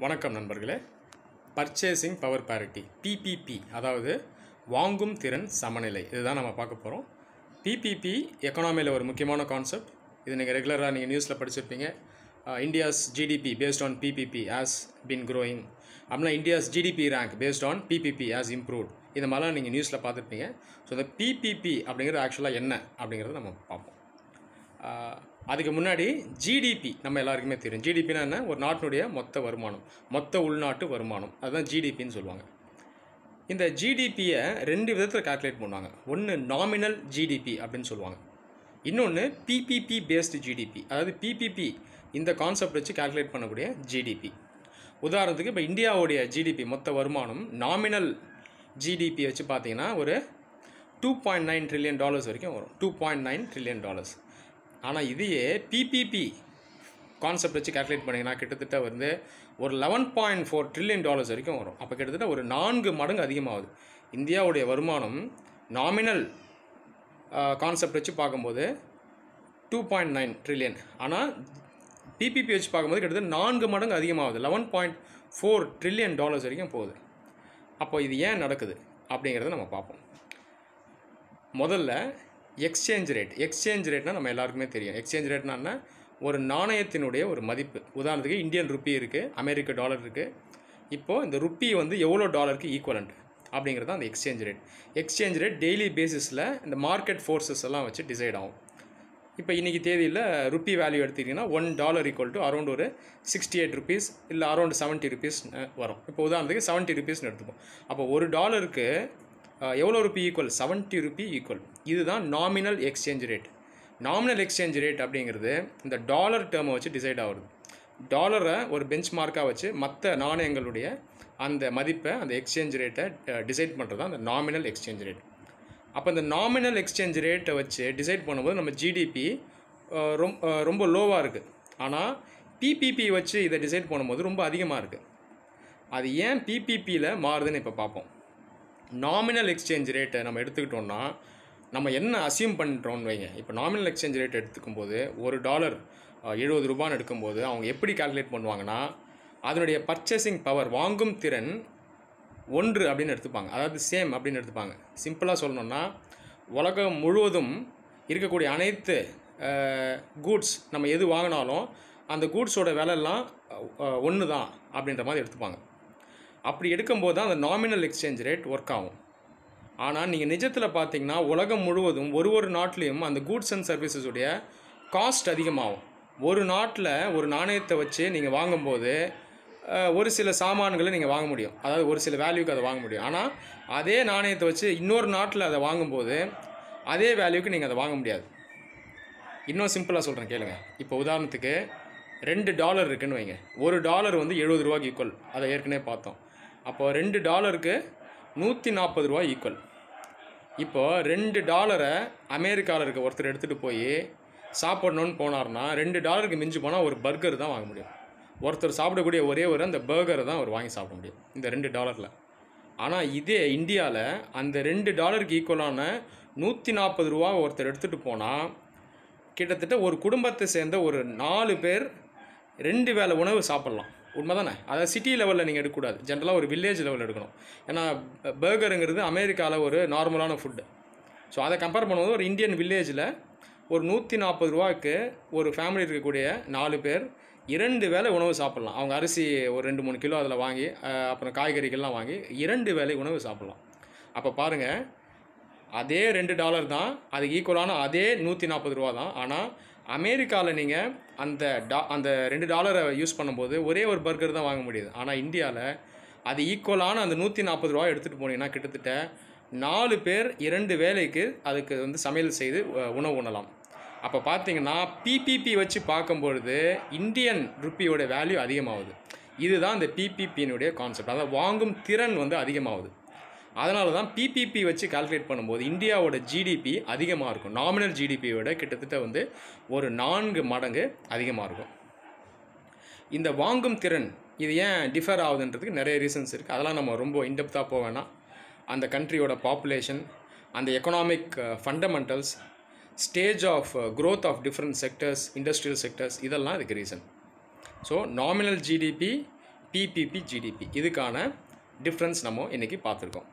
வணக்கம் நண்பர்களே. Purchasing power parity PPP, அதாவது வாங்கும் திறன் சமநிலை, இதுதான் நம்ம பார்க்க போகிறோம். பிபிபி எக்கனாமியில் ஒரு முக்கியமான கான்செப்ட். இது நீங்கள் ரெகுலராக நீங்கள் நியூஸில் படிச்சிருப்பீங்க. India's GDP based on PPP has been growing, அப்படின்னா India's GDP rank based on PPP has improved, இந்த மாதிரிலாம் நீங்கள் நியூஸில் பார்த்துருப்பீங்க. ஸோ இந்த பிபிபி அப்படிங்கிறது ஆக்சுவலாக என்ன அப்படிங்கிறத நம்ம பார்ப்போம். அதுக்கு முன்னாடி ஜிடிபி நம்ம எல்லாருக்குமே தெரியும். ஜிடிபினா என்ன? ஒரு நாட்டினுடைய மொத்த வருமானம், மொத்த உள்நாட்டு வருமானம், அதுதான் ஜிடிபின்னு சொல்லுவாங்க. இந்த ஜிடிபியை ரெண்டு விதத்தில் கால்குலேட் பண்ணுவாங்க. ஒன்று நாமினல் ஜிடிபி அப்படின்னு சொல்லுவாங்க, இன்னொன்று பிபிபி பேஸ்டு ஜிடிபி. அதாவது பிபிபி இந்த கான்செப்ட் வச்சு கால்குலேட் பண்ணக்கூடிய ஜிடிபி. உதாரணத்துக்கு இப்போ இந்தியாவுடைய ஜிடிபி மொத்த வருமானம் நாமினல் ஜிடிபி வச்சு பார்த்தீங்கன்னா ஒரு $2.9 trillion வரைக்கும் வரும். $2.9 trillion. ஆனால் இதையே பிபிபி கான்செப்ட் வச்சு கால்குலேட் பண்ணிங்கன்னா கிட்டத்தட்ட வந்து ஒரு $11.4 trillion வரைக்கும் வரும். அப்போ கிட்டத்தட்ட ஒரு 4 மடங்கு அதிகமாகுது. இந்தியாவுடைய வருமானம் நாமினல் கான்செப்ட் வச்சு பார்க்கும்போது 2.9 trillion, ஆனால் பிபிபி வச்சு பார்க்கும்போது கிட்டத்தட்ட 4 மடங்கு அதிகமாகுது. $11.4 trillion வரைக்கும் போகுது. அப்போ இது ஏன் நடக்குது அப்படிங்கிறத நம்ம பார்ப்போம். முதல்ல எக்ஸ்சேஞ்ச் ரேட்னால் நம்ம எல்லாருக்குமே தெரியும். எக்ஸ்சேஞ்ச் ரேட்னா ஒரு நாணயத்தினுடைய ஒரு மதிப்பு. உதாரணத்துக்கு இந்தியன் ருப்பி இருக்குது, அமெரிக்க டாலர் இருக்குது. இப்போது இந்த ருப்பி வந்து எவ்வளோ டாலருக்கு ஈக்குவலண்ட் அப்படிங்கிறது தான் அந்த exchange rate. Exchange rate daily பேசிஸில் இந்த மார்க்கெட் ஃபோர்ஸஸ் எல்லாம் வச்சு டிசைட் ஆகும். இப்போ இன்றைக்கி தேதியில் ருப்பி வேல்யூ எடுத்திங்கன்னா $1 ஈக்குவல் டு அரௌண்ட் ஒரு 68 rupees இல்லை அரௌண்ட் 70 rupees வரும். இப்போ உதாரணத்துக்கு 70 rupeesனு எடுத்துப்போம். அப்போ ஒரு டாலருக்கு எவ்வளோ ருப்பி ஈக்குவல்? 70 rupee equal. இதுதான் nominal exchange rate. Nominal exchange rate அப்படிங்கிறது இந்த டாலர் டேர்மை வச்சு டிசைட் ஆகுது. டாலரை ஒரு பெஞ்ச் மார்க்காக வச்சு மற்ற நாணயங்களுடைய அந்த மதிப்பை, அந்த எக்ஸ்சேஞ்ச் ரேட்டை டிசைட் பண்ணுறது தான் அந்த நாமினல் எக்ஸ்சேஞ்ச் ரேட். அப்போ இந்த நாமினல் எக்ஸ்சேஞ்ச் ரேட்டை வச்சு டிசைட் பண்ணும்போது நம்ம ஜிடிபி ரொம்ப லோவாக இருக்குது. ஆனால் பிபிபி வச்சு இதை டிசைட் பண்ணும்போது ரொம்ப அதிகமாக இருக்குது. அது ஏன் பிபிபியில் மாறுதுன்னு இப்போ பார்ப்போம். நாமினல் எக்ஸ்சேஞ்ச் ரேட்டை நம்ம எடுத்துக்கிட்டோம்னா நம்ம என்ன அசியூம் பண்ணுறோன்னு வைங்க. இப்போ நாமினல் எக்ஸ்சேஞ்ச் ரேட் எடுத்துக்கும்போது ஒரு டாலர் 70 ரூபான்னு எடுக்கும்போது அவங்க எப்படி கால்குலேட் பண்ணுவாங்கன்னா அதனுடைய பர்ச்சேசிங் பவர், வாங்கும் திறன் 1 அப்படின்னு எடுத்துப்பாங்க. அதாவது சேம் அப்படின்னு எடுத்துப்பாங்க. சிம்பிளாக சொல்லணுன்னா உலகம் முழுவதும் இருக்கக்கூடிய அனைத்து கூட்ஸ் நம்ம எது வாங்கினாலும் அந்த கூட்ஸோட விலைலாம் ஒன்று தான் அப்படின்ற மாதிரி எடுத்துப்பாங்க. அப்படி எடுக்கும்போது தான் அந்த நாமினல் எக்ஸ்சேஞ்ச் ரேட் ஒர்க் ஆகும். ஆனால் நீங்கள் நிஜத்தில் பார்த்தீங்கன்னா உலகம் முழுவதும் ஒரு நாட்டிலையும் அந்த கூட்ஸ் அண்ட் சர்வீசஸுடைய காஸ்ட் அதிகமாகும். ஒரு நாட்டில் ஒரு நாணயத்தை வச்சு நீங்கள் வாங்கும்போது ஒரு சில சாமான்களை நீங்கள் வாங்க முடியும், அதாவது ஒரு சில வேல்யூக்கு அதை வாங்க முடியும். ஆனால் அதே நாணயத்தை வச்சு இன்னொரு நாட்டில் அதை வாங்கும்போது அதே வேல்யூக்கு நீங்கள் அதை வாங்க முடியாது. இன்னும் சிம்பிளாக சொல்கிறேன் கேளுங்க. இப்போ உதாரணத்துக்கு $2 இருக்குன்னு வைங்க. ஒரு டாலர் வந்து 70 ரூபாய்க்கு ஈக்குவல், அதை ஏற்கனவே பார்த்தோம். அப்போது $2 $140 ஈக்குவல். இப்போது $2 அமெரிக்காவில் இருக்க ஒருத்தர் எடுத்துகிட்டு போய் சாப்பிடணுன்னு போனார்னா $2 மிஞ்சி போனால் ஒரு பர்கர் தான் வாங்க முடியும். ஒருத்தர் சாப்பிடக்கூடிய ஒரே அந்த பர்கரை தான் அவர் வாங்கி சாப்பிட முடியும் இந்த $2. ஆனால் இதே இந்தியாவில் அந்த $2 ஈக்குவலான $140 ஒருத்தர் எடுத்துகிட்டு போனால் கிட்டத்தட்ட ஒரு குடும்பத்தை சேர்ந்த ஒரு 4 பேர் 2 வேளை உணவு சாப்பிட்லாம். உண்மை தானே? அதாவது சிட்டி லெவலில் நீங்கள் எடுக்கக்கூடாது, ஜென்ரலாக ஒரு வில்லேஜ் லெவலில் எடுக்கணும். ஏன்னா பர்கருங்கிறது அமெரிக்காவில் ஒரு நார்மலான ஃபுட்டு. ஸோ அதை கம்பேர் பண்ணும்போது ஒரு இந்தியன் வில்லேஜில் ஒரு $140 ஒரு ஃபேமிலி இருக்கக்கூடிய 4 பேர் 2 வேளை உணவு சாப்பிட்லாம். அவங்க அரிசி ஒரு 2-3 கிலோ அதில் வாங்கி அப்புறம் காய்கறிகள்லாம் வாங்கி 2 வேளை உணவு சாப்பிட்லாம். அப்போ பாருங்கள், அதே $2 தான், அதுக்கு ஈக்குவலான அதே $140 தான். ஆனால் அமெரிக்காவில் நீங்கள் அந்த $2 யூஸ் பண்ணும்போது ஒரே ஒரு பர்கர் தான் வாங்க முடியுது. ஆனால் இந்தியாவில் அது ஈக்குவலான அந்த $140 எடுத்துகிட்டு போனீங்கன்னா கிட்டத்தட்ட 4 பேர் 2 வேளைக்கு அதுக்கு வந்து சமையல் செய்து உணவு உண்ணலாம். அப்போ பார்த்தீங்கன்னா பிபிபி வச்சு பார்க்கும்பொழுது இந்தியன் ருப்பியோட வேல்யூ அதிகமாகுது. இதுதான் இந்த பிபிபியினுடைய கான்செப்ட். அதாவது வாங்கும் திறன் வந்து அதிகமாகுது. அதனால தான் பிபிபி வச்சு கால்குலேட் பண்ணும்போது இந்தியாவோட ஜிடிபி அதிகமாக இருக்கும். நாமினல் ஜிடிபியோட கிட்டத்தட்ட வந்து ஒரு 4 மடங்கு அதிகமாக இருக்கும். இந்த வாங்கும் திறன் இது ஏன் டிஃபர் ஆகுதுன்றதுக்கு நிறைய ரீசன்ஸ் இருக்குது. அதெல்லாம் நம்ம ரொம்ப இன்டெப்த்தாக போக வேணாம். அந்த கண்ட்ரியோட பாப்புலேஷன், அந்த economic fundamentals, stage of growth of different sectors, industrial sectors, இதெல்லாம் இதுக்கு reason. So nominal GDP, PPP GDP இதுக்கான டிஃப்ரென்ஸ் நம்ம இன்றைக்கி பார்த்துருக்கோம்.